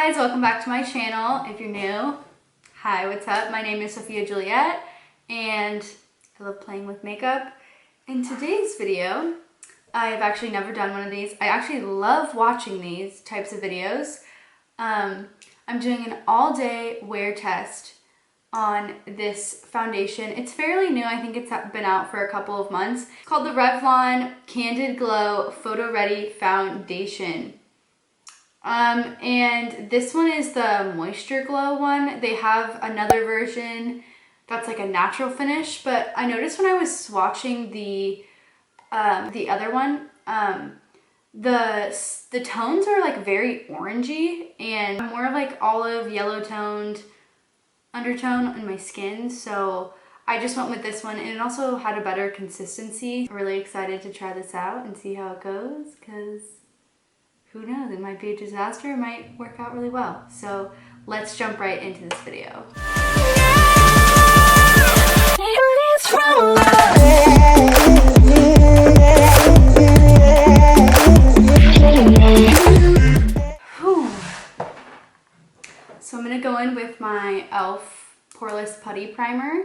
guys, welcome back to my channel. If you're new, hi, what's up? My name is Sophia Juliet and I love playing with makeup. In today's video, I've actually never done one of these. I actually love watching these types of videos. I'm doing an all-day wear test on this foundation. It's fairly new. I think it's been out for a couple of months. It's called the Revlon Candid Glow Photo Ready Foundation. And this one is the Moisture Glow one. They have another version that's like a natural finish, but I noticed when I was swatching the other one, the tones are like very orangey and more of like olive yellow toned undertone in my skin, so I just went with this one, and it also had a better consistency. I'm really excited to try this out and see how it goes, because who knows, it might be a disaster, it might work out really well. So let's jump right into this video. So I'm gonna go in with my e.l.f. poreless putty primer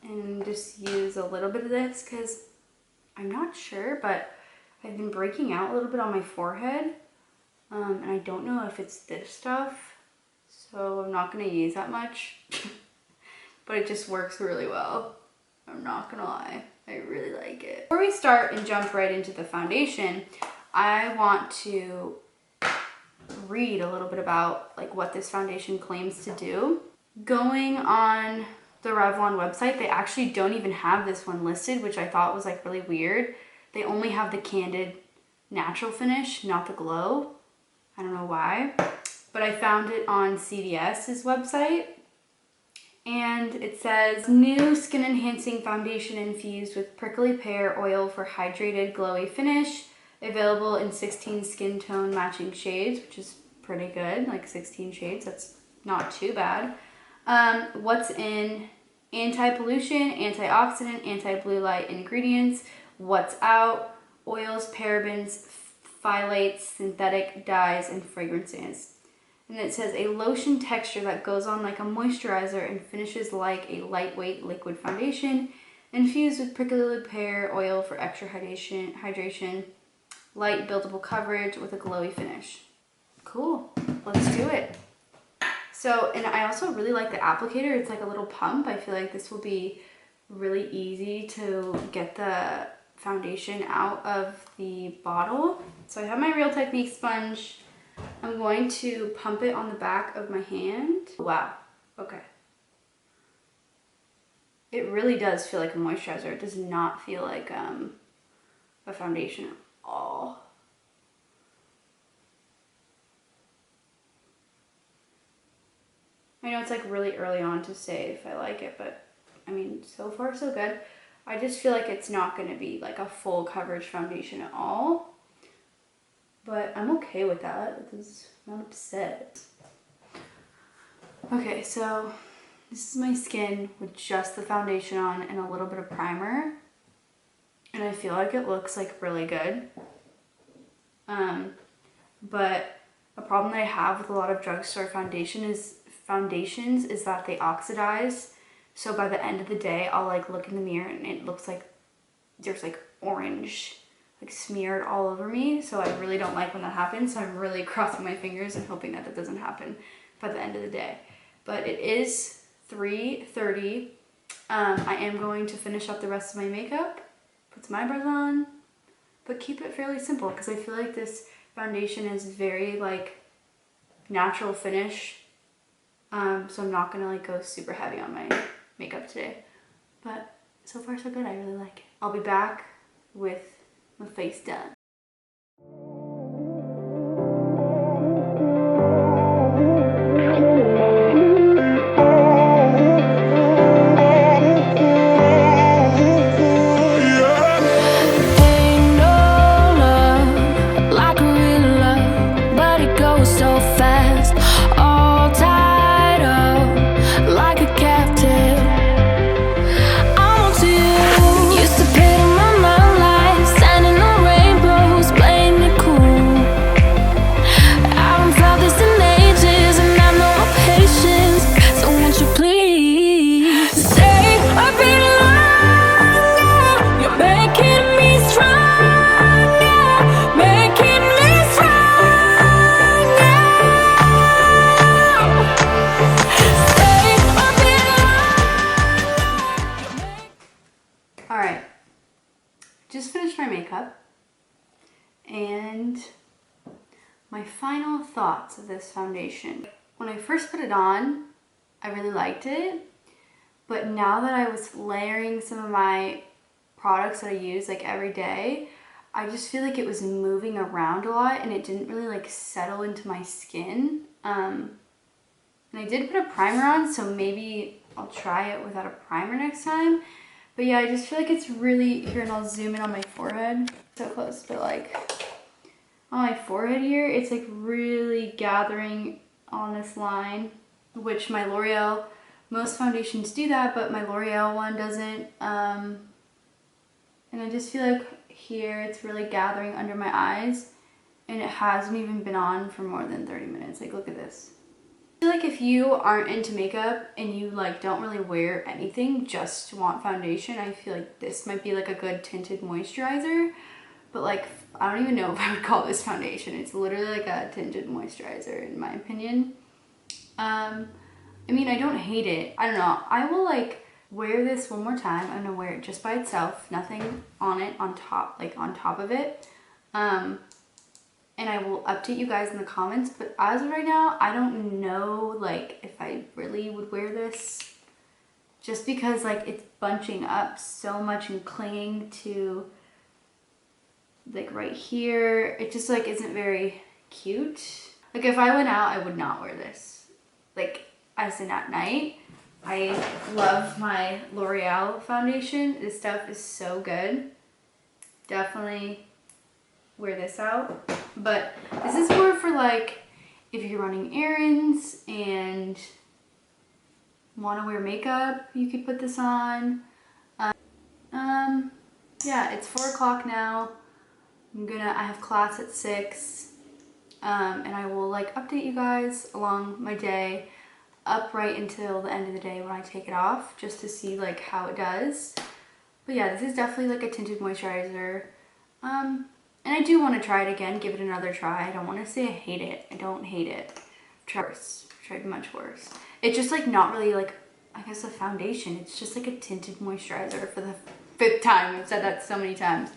and just use a little bit of this because I'm not sure, but I've been breaking out a little bit on my forehead, and I don't know if it's this stuff, so I'm not going to use that much, but it just works really well. I'm not going to lie, I really like it. Before we start and jump right into the foundation, I want to read a little bit about like what this foundation claims to do. Going on the Revlon website, they actually don't even have this one listed, which I thought was like really weird. They only have the Candid natural finish, not the glow. I don't know why, but I found it on CVS's website. And it says, new skin enhancing foundation infused with prickly pear oil for hydrated glowy finish. Available in 16 skin tone matching shades, which is pretty good, like 16 shades, that's not too bad. What's in? Anti-pollution, antioxidant, anti-blue light ingredients. What's out? Oils, parabens, phthalates, synthetic dyes, and fragrances. And it says a lotion texture that goes on like a moisturizer and finishes like a lightweight liquid foundation, infused with prickly pear oil for extra hydration, light buildable coverage with a glowy finish. Cool, let's do it. So, and I also really like the applicator. It's like a little pump. I feel like this will be really easy to get the foundation out of the bottle. So I have my Real Technique sponge. I'm going to pump it on the back of my hand. Wow, okay. It really does feel like a moisturizer. It does not feel like a foundation at all. I know it's like really early on to say if I like it, but I mean, so far so good. I just feel like it's not going to be like a full coverage foundation at all, but I'm okay with that because I'm not upset. Okay, so this is my skin with just the foundation on and a little bit of primer, and I feel like it looks like really good. But a problem that I have with a lot of drugstore foundations is that they oxidize. So by the end of the day, I'll like look in the mirror and it looks like there's like orange like smeared all over me. So I really don't like when that happens. So I'm really crossing my fingers and hoping that that doesn't happen by the end of the day. But it is 3:30. I am going to finish up the rest of my makeup, put some eyebrows on, but keep it fairly simple because I feel like this foundation is very like natural finish. So I'm not gonna like go super heavy on my makeup today, but so far so good. I really like it. I'll be back with my face done. Used to pit in my mind like standing on rainbow. initial thoughts of this foundation. When I first put it on, I really liked it, but now that I was layering some of my products that I use like every day, I just feel like it was moving around a lot and it didn't really like settle into my skin. And I did put a primer on, so maybe I'll try it without a primer next time. But yeah, I just feel like it's really, here, and I'll zoom in on my forehead. So close, but like on my forehead here, it's like really gathering on this line, which my L'Oreal, most foundations do that, but my L'Oreal one doesn't. And I just feel like here it's really gathering under my eyes, and it hasn't even been on for more than 30 minutes. Like, look at this. I feel like if you aren't into makeup and you like don't really wear anything, just want foundation, I feel like this might be like a good tinted moisturizer. But like, I don't even know if I would call this foundation. It's literally like a tinted moisturizer in my opinion. I mean, I don't hate it. I don't know. I will like wear this one more time. I'm gonna wear it just by itself, nothing on it, on top, like on top of it. And I will update you guys in the comments, but as of right now, I don't know like if I really would wear this, just because like it's bunching up so much and clinging to like right here. It just like isn't very cute. Like if I went out, I would not wear this. Like as in at night. I love my L'Oreal foundation. This stuff is so good. Definitely wear this out. But this is more for like if you're running errands and want to wear makeup, you could put this on. Yeah, it's 4 o'clock now. I have class at 6. And I will like update you guys along my day up right until the end of the day when I take it off, just to see like how it does. But yeah, this is definitely like a tinted moisturizer. And I do want to try it again, give it another try. I don't want to say I hate it. I don't hate it. I've tried much worse. It's just like not really like, I guess, a foundation. It's just like a tinted moisturizer for the 5th time. I've said that so many times.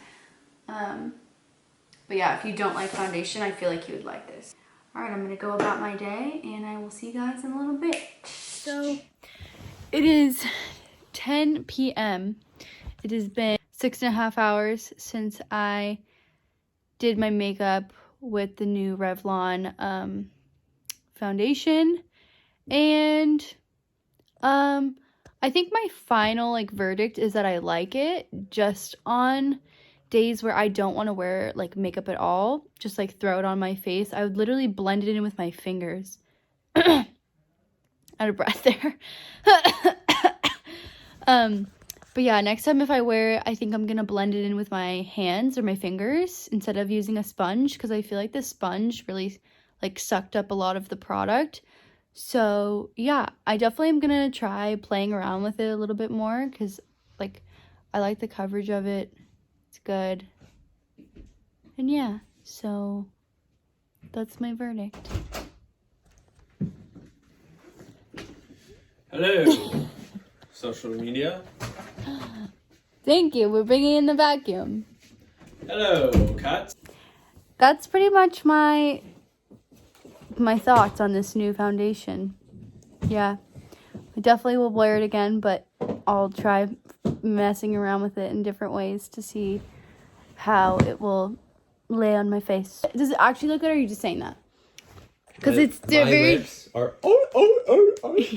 But yeah, if you don't like foundation, I feel like you would like this. All right, I'm gonna go about my day and I will see you guys in a little bit. So it is 10 p.m. It has been 6.5 hours since I did my makeup with the new Revlon foundation, and I think my final like verdict is that I like it. Just on days where I don't want to wear like makeup at all, just like throw it on my face, I would literally blend it in with my fingers. Out of breath there. But yeah, next time if I wear it, I think I'm gonna blend it in with my hands or my fingers instead of using a sponge, because I feel like the sponge really like sucked up a lot of the product. So yeah, I definitely am gonna try playing around with it a little bit more, because like I like the coverage of it. It's good. And yeah, so that's my verdict. Hello, social media. Thank you. We're bringing in the vacuum. Hello, cats. That's pretty much my thoughts on this new foundation. Yeah, I definitely will wear it again, but I'll try messing around with it in different ways to see how it will lay on my face. Does it actually look good, or are you just saying that? Because it's my very... lips are oh.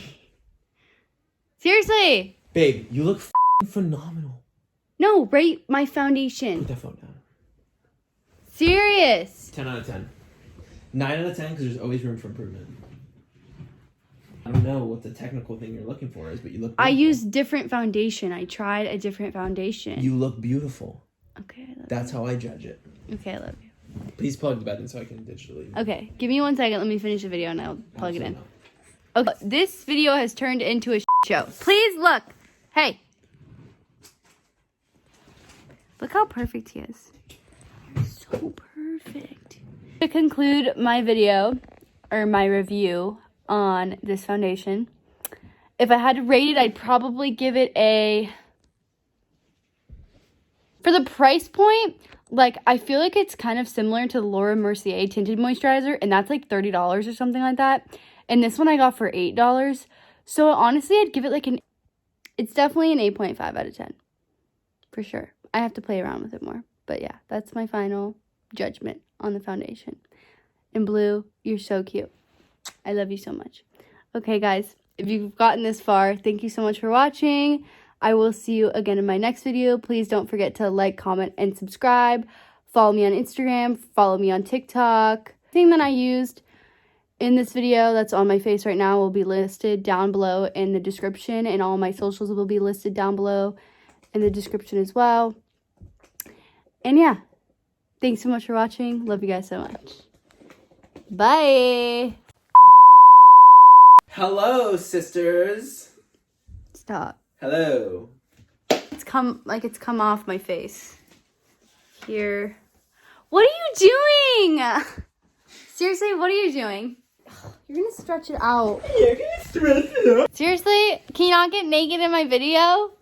Seriously! Babe, you look phenomenal. No, rate my foundation. Put that phone down. Serious. 10 out of 10. 9 out of 10 because there's always room for improvement. I don't know what the technical thing you're looking for is, but you look beautiful. I used different foundation. I tried a different foundation. You look beautiful. Okay, I love That's you. how I judge it. Okay, I love you. Please plug the button so I can digitally. Okay, give me 1 second. Let me finish the video and I'll plug it in. Not. Okay, this video has turned into a show. Please look. Hey. Look how perfect he is. You're so perfect. To conclude my video, or my review on this foundation, if I had to rate it, I'd probably give it a For the price point, like, I feel like it's kind of similar to the Laura Mercier Tinted Moisturizer, and that's like $30 or something like that. And this one I got for $8. So honestly, I'd give it like it's definitely an 8.5 out of 10. For sure. I have to play around with it more. But yeah, that's my final judgment on the foundation. And Blue, you're so cute. I love you so much. Okay, guys, if you've gotten this far, thank you so much for watching. I will see you again in my next video. Please don't forget to like, comment, and subscribe. Follow me on Instagram. Follow me on TikTok. Thing that I used in this video that's on my face right now will be listed down below in the description, and all my socials will be listed down below in the description as well. And yeah, thanks so much for watching. Love you guys so much. Bye. Hello, sisters. Stop. Hello. It's come off my face. Here. What are you doing? Seriously, what are you doing? You're gonna stretch it out. Yeah, can you stretch it out? Seriously, can you not get naked in my video?